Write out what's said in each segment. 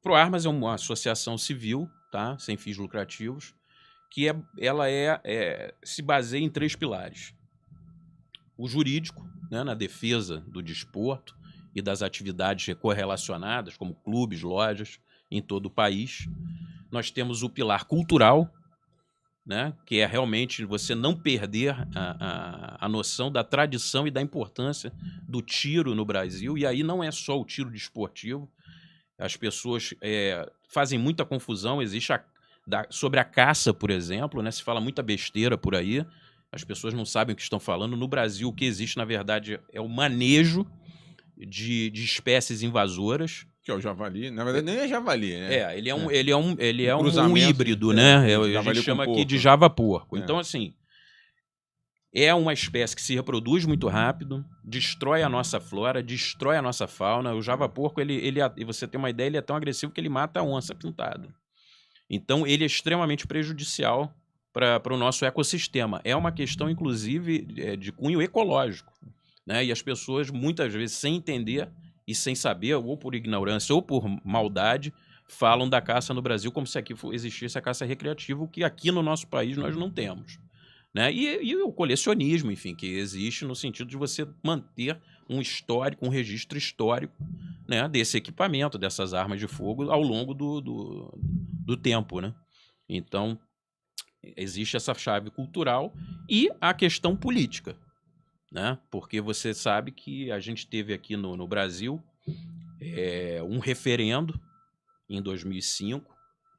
Proarmas é uma associação civil, tá? Sem fins lucrativos, que se baseia em 3 pilares. O jurídico, né, na defesa do desporto e das atividades correlacionadas, como clubes, lojas, em todo o país. Nós temos o pilar cultural, né, que é realmente você não perder a noção da tradição e da importância do tiro no Brasil. E aí não é só o tiro desportivo. As pessoas fazem muita confusão. Existe sobre a caça, por exemplo, né, se fala muita besteira por aí. As pessoas não sabem o que estão falando. No Brasil, o que existe, na verdade, é o manejo de espécies invasoras. Que é o javali. Na verdade, nem é javali, né? Ele é um cruzamento híbrido, né? A gente javali com chama aqui de porco. java-porco. Então, assim, é uma espécie que se reproduz muito rápido, destrói a nossa flora, destrói a nossa fauna. O java-porco, e você tem uma ideia, ele é tão agressivo que ele mata a onça pintada. Então, ele é extremamente prejudicial para o nosso ecossistema. É uma questão, inclusive, de cunho ecológico, né? E as pessoas, muitas vezes, sem entender e sem saber, ou por ignorância ou por maldade, falam da caça no Brasil como se aqui existisse a caça recreativa, o que aqui no nosso país nós não temos, né? E o colecionismo, enfim, que existe no sentido de você manter um histórico, um registro histórico, né, desse equipamento, dessas armas de fogo ao longo do tempo, né? Então, existe essa chave cultural e a questão política, né? Porque você sabe que a gente teve aqui no Brasil um referendo em 2005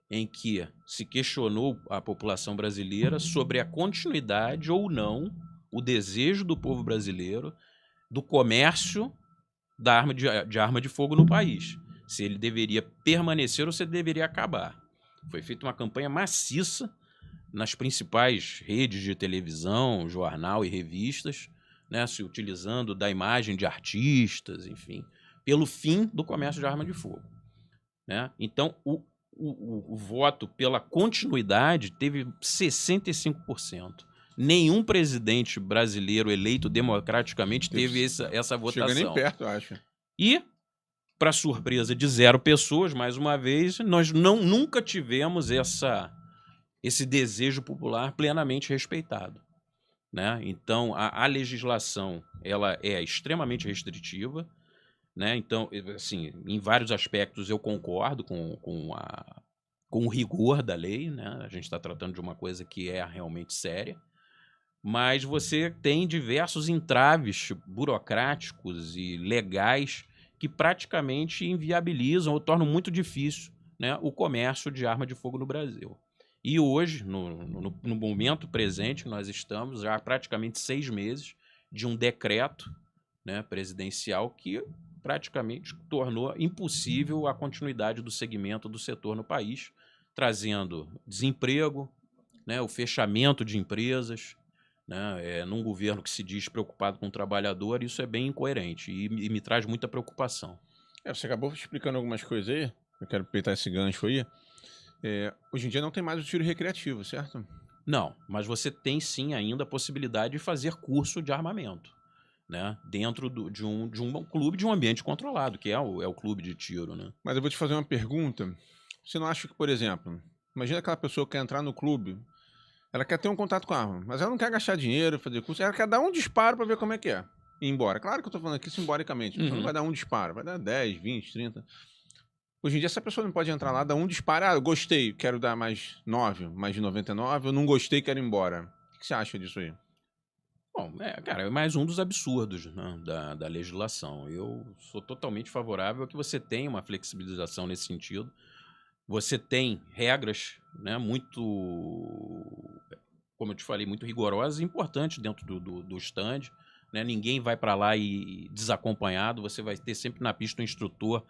em que se questionou a população brasileira sobre a continuidade ou não, o desejo do povo brasileiro do comércio de arma de fogo no país. Se ele deveria permanecer ou se ele deveria acabar. Foi feita uma campanha maciça nas principais redes de televisão, jornal e revistas, né, se utilizando da imagem de artistas, enfim, pelo fim do comércio de arma de fogo, né? Então, o voto pela continuidade teve 65%. Nenhum presidente brasileiro eleito democraticamente teve essa votação. Chega nem perto, eu acho. E, para surpresa de 0 pessoas, mais uma vez, nós nunca tivemos esse desejo popular plenamente respeitado, né? Então, a legislação ela é extremamente restritiva, né? Então, assim, em vários aspectos eu concordo com o rigor da lei, né? A gente está tratando de uma coisa que é realmente séria, mas você tem diversos entraves burocráticos e legais que praticamente inviabilizam ou tornam muito difícil, né, o comércio de arma de fogo no Brasil. E hoje, no momento presente, nós estamos já há praticamente 6 meses de um decreto, né, presidencial que praticamente tornou impossível a continuidade do segmento do setor no país, trazendo desemprego, né, o fechamento de empresas, né, num governo que se diz preocupado com o trabalhador. Isso é bem incoerente e me traz muita preocupação. Você acabou explicando algumas coisas aí, eu quero aproveitar esse gancho aí. Hoje em dia não tem mais o tiro recreativo, certo? Não, mas você tem sim ainda a possibilidade de fazer curso de armamento, né, dentro de um clube, de um ambiente controlado, que é o clube de tiro, né? Mas eu vou te fazer uma pergunta. Você não acha que, por exemplo, imagina aquela pessoa que quer entrar no clube, ela quer ter um contato com a arma, mas ela não quer gastar dinheiro, fazer curso, ela quer dar um disparo para ver como é que é. E ir embora. Claro que eu tô falando aqui simbolicamente, você não vai dar um disparo, vai dar 10, 20, 30. Hoje em dia, essa pessoa não pode entrar lá, dar um disparo, eu gostei, quero dar mais 9, mais de 99, eu não gostei, quero ir embora. O que você acha disso aí? Bom, cara, é mais um dos absurdos, né, da legislação. Eu sou totalmente favorável a que você tenha uma flexibilização nesse sentido. Você tem regras, né, muito, como eu te falei, muito rigorosas e importantes dentro do stand, né? Ninguém vai para lá e desacompanhado. Você vai ter sempre na pista um instrutor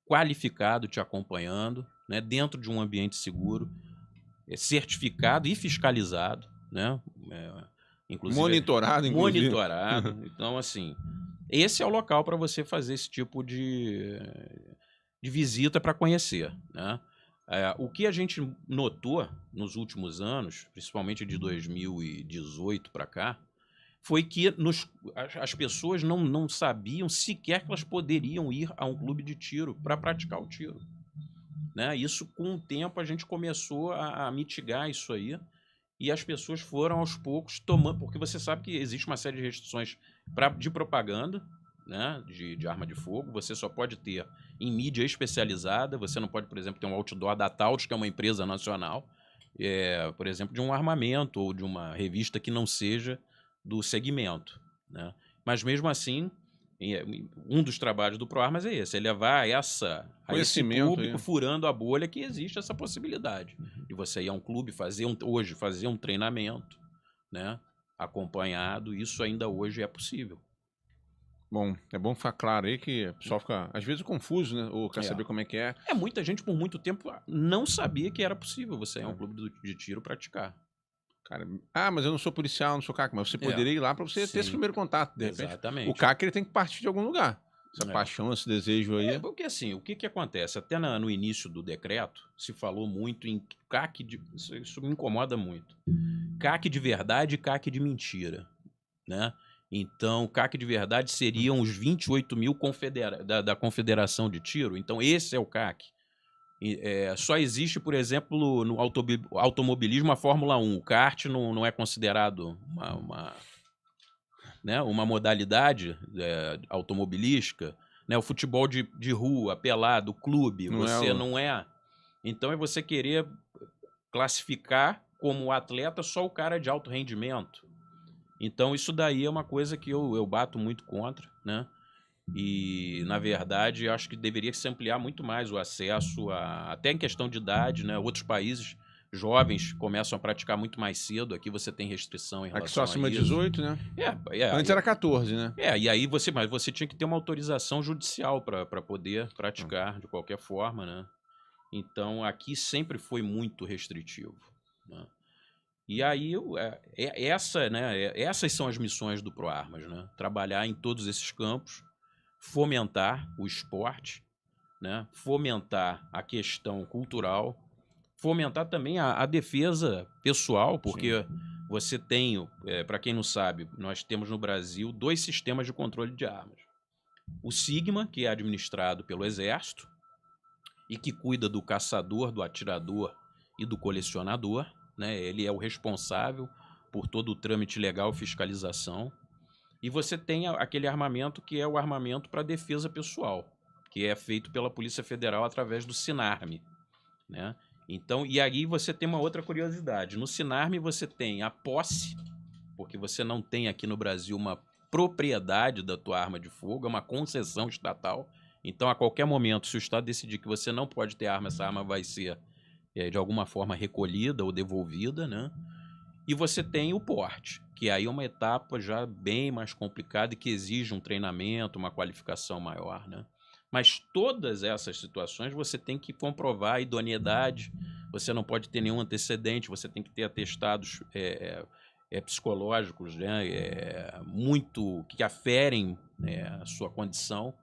qualificado te acompanhando, né, dentro de um ambiente seguro, certificado e fiscalizado, né? Inclusive Monitorado, inclusive. monitorado. Então, assim, esse é o local para você fazer esse tipo de visita para conhecer, né? O que a gente notou nos últimos anos, principalmente de 2018 para cá, foi que as pessoas não sabiam sequer que elas poderiam ir a um clube de tiro para praticar o tiro. né? Isso, com o tempo, a gente começou a mitigar isso aí e as pessoas foram, aos poucos, tomando... Porque você sabe que existe uma série de restrições de propaganda, né, de arma de fogo. Você só pode ter em mídia especializada. Você não pode, por exemplo, ter um outdoor da Taurus, que é uma empresa nacional, por exemplo, de um armamento ou de uma revista que não seja do segmento, né? Mas mesmo assim, um dos trabalhos do ProArmas é esse, é levar a esse público aí. furando a bolha que existe essa possibilidade de você ir a um clube, hoje fazer um treinamento, né, acompanhado. Isso ainda hoje é possível. Bom, é bom ficar claro aí que o pessoal fica, às vezes, confuso, né? Ou quer saber como é que é. Muita gente, por muito tempo, não sabia que era possível você ir a um clube de tiro praticar. Cara, mas eu não sou policial, não sou CAC, mas você poderia ir lá para você ter esse primeiro contato, de repente. Exatamente. O CAC, ele tem que partir de algum lugar. Essa paixão, esse desejo aí. Porque assim, o que acontece? Até no início do decreto, se falou muito em CAC isso me incomoda muito. CAC de verdade e CAC de mentira, né? Então, CAC de verdade seriam os 28 mil da Confederação de Tiro. Então, esse é o CAC. Só existe, por exemplo, no automobilismo a Fórmula 1. O kart não é considerado uma modalidade automobilística. Né? O futebol de rua, pelado, clube, não é. Então, é você querer classificar como atleta só o cara de alto rendimento. Então, isso daí é uma coisa que eu bato muito contra, né? E, na verdade, acho que deveria se ampliar muito mais o acesso, até em questão de idade, né? Outros países jovens começam a praticar muito mais cedo. Aqui você tem restrição em relação a isso. Aqui só acima de 18, né? Antes era 14, né? E aí mas você tinha que ter uma autorização judicial para poder praticar de qualquer forma, né? Então, aqui sempre foi muito restritivo, né? E aí, essas são as missões do ProArmas, né? Trabalhar em todos esses campos, fomentar o esporte, né? Fomentar a questão cultural, fomentar também a defesa pessoal, porque você tem, para quem não sabe, nós temos no Brasil 2 sistemas de controle de armas. O SIGMA, que é administrado pelo Exército e que cuida do caçador, do atirador e do colecionador, né? Ele é o responsável por todo o trâmite legal, fiscalização. E você tem aquele armamento que é o armamento para defesa pessoal, que é feito pela Polícia Federal através do Sinarme, né? Então, e aí você tem uma outra curiosidade. No Sinarme você tem a posse, porque você não tem aqui no Brasil uma propriedade da tua arma de fogo, é uma concessão estatal. Então, a qualquer momento, se o Estado decidir que você não pode ter arma, essa arma vai ser de alguma forma recolhida ou devolvida, né? E você tem o porte, que aí é uma etapa já bem mais complicada e que exige um treinamento, uma qualificação maior, né? Mas todas essas situações você tem que comprovar a idoneidade, você não pode ter nenhum antecedente, você tem que ter atestados psicológicos, né? Muito que aferem a sua condição,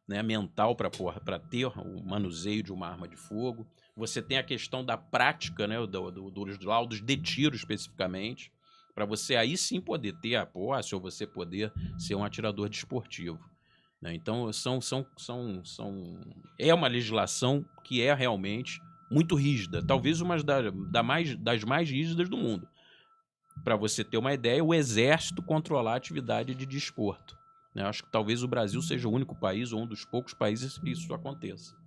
né, mental para ter o manuseio de uma arma de fogo. Você tem a questão da prática, né, dos laudos de tiro especificamente, para você aí sim poder ter a posse ou você poder ser um atirador desportivo, né? Então, é uma legislação que é realmente muito rígida, talvez uma das mais rígidas do mundo. Para você ter uma ideia, o Exército controlar a atividade de desporto. Eu acho que talvez o Brasil seja o único país ou um dos poucos países que isso aconteça.